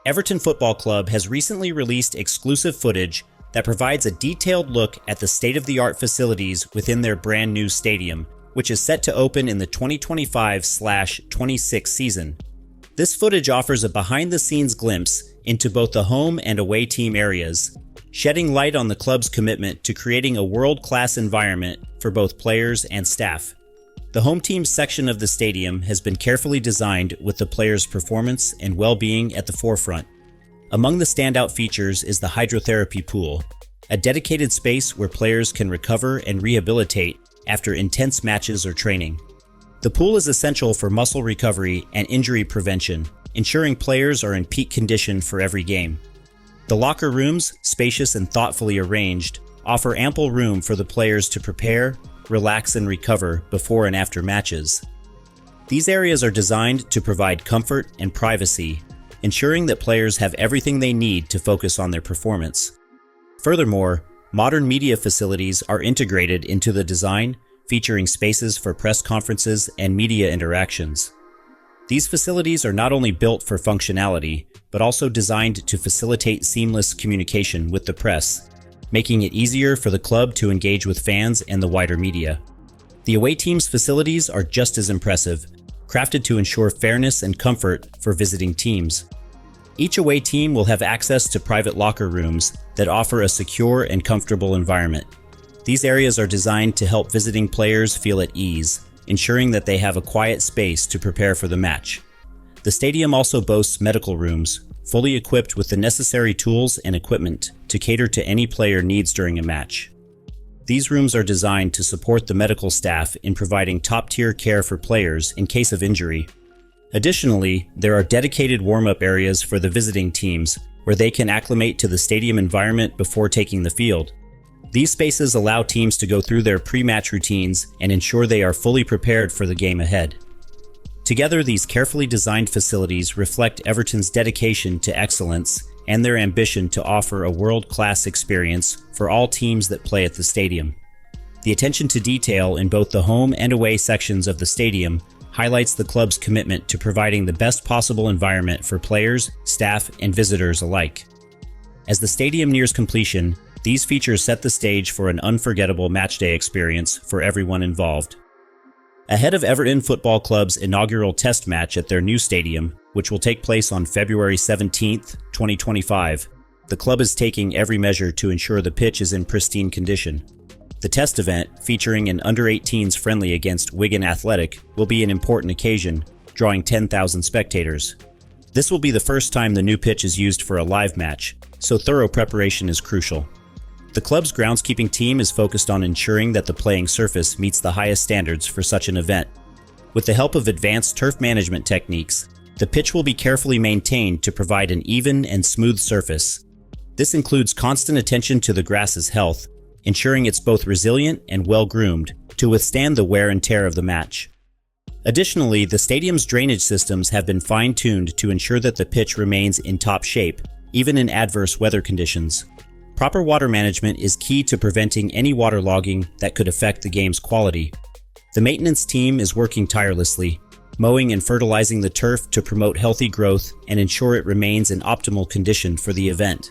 Everton Football Club has recently released exclusive footage that provides a detailed look at the state-of-the-art facilities within their brand new stadium, which is set to open in the 2025/26 season. This footage offers a behind-the-scenes glimpse into both the home and away team areas, shedding light on the club's commitment to creating a world-class environment for both players and staff. The home team section of the stadium has been carefully designed with the players' performance and well-being at the forefront. Among the standout features is the hydrotherapy pool, a dedicated space where players can recover and rehabilitate after intense matches or training. The pool is essential for muscle recovery and injury prevention, ensuring players are in peak condition for every game. The locker rooms, spacious and thoughtfully arranged, offer ample room for the players to prepare, relax and recover before and after matches. These areas are designed to provide comfort and privacy, ensuring that players have everything they need to focus on their performance. Furthermore, modern media facilities are integrated into the design, featuring spaces for press conferences and media interactions. These facilities are not only built for functionality, but also designed to facilitate seamless communication with the press, making it easier for the club to engage with fans and the wider media. The away team's facilities are just as impressive, crafted to ensure fairness and comfort for visiting teams. Each away team will have access to private locker rooms that offer a secure and comfortable environment. These areas are designed to help visiting players feel at ease, ensuring that they have a quiet space to prepare for the match. The stadium also boasts medical rooms, fully equipped with the necessary tools and equipment to cater to any player needs during a match. These rooms are designed to support the medical staff in providing top-tier care for players in case of injury. Additionally, there are dedicated warm-up areas for the visiting teams where they can acclimate to the stadium environment before taking the field. These spaces allow teams to go through their pre-match routines and ensure they are fully prepared for the game ahead. Together, these carefully designed facilities reflect Everton's dedication to excellence and their ambition to offer a world-class experience for all teams that play at the stadium. The attention to detail in both the home and away sections of the stadium highlights the club's commitment to providing the best possible environment for players, staff, and visitors alike. As the stadium nears completion, these features set the stage for an unforgettable matchday experience for everyone involved. Ahead of Everton Football Club's inaugural test match at their new stadium, which will take place on February 17th, 2025, the club is taking every measure to ensure the pitch is in pristine condition. The test event, featuring an under-18s friendly against Wigan Athletic, will be an important occasion, drawing 10,000 spectators. This will be the first time the new pitch is used for a live match, so thorough preparation is crucial. The club's groundskeeping team is focused on ensuring that the playing surface meets the highest standards for such an event. With the help of advanced turf management techniques, the pitch will be carefully maintained to provide an even and smooth surface. This includes constant attention to the grass's health, ensuring it's both resilient and well-groomed to withstand the wear and tear of the match. Additionally, the stadium's drainage systems have been fine-tuned to ensure that the pitch remains in top shape, even in adverse weather conditions. Proper water management is key to preventing any waterlogging that could affect the game's quality. The maintenance team is working tirelessly, mowing and fertilizing the turf to promote healthy growth and ensure it remains in optimal condition for the event.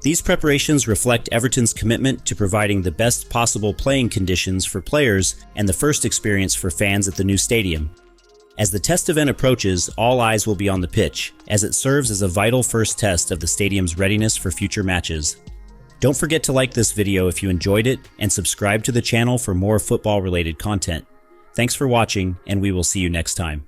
These preparations reflect Everton's commitment to providing the best possible playing conditions for players and the first experience for fans at the new stadium. As the test event approaches, all eyes will be on the pitch, as it serves as a vital first test of the stadium's readiness for future matches. Don't forget to like this video if you enjoyed it and subscribe to the channel for more football-related content. Thanks for watching, and we will see you next time.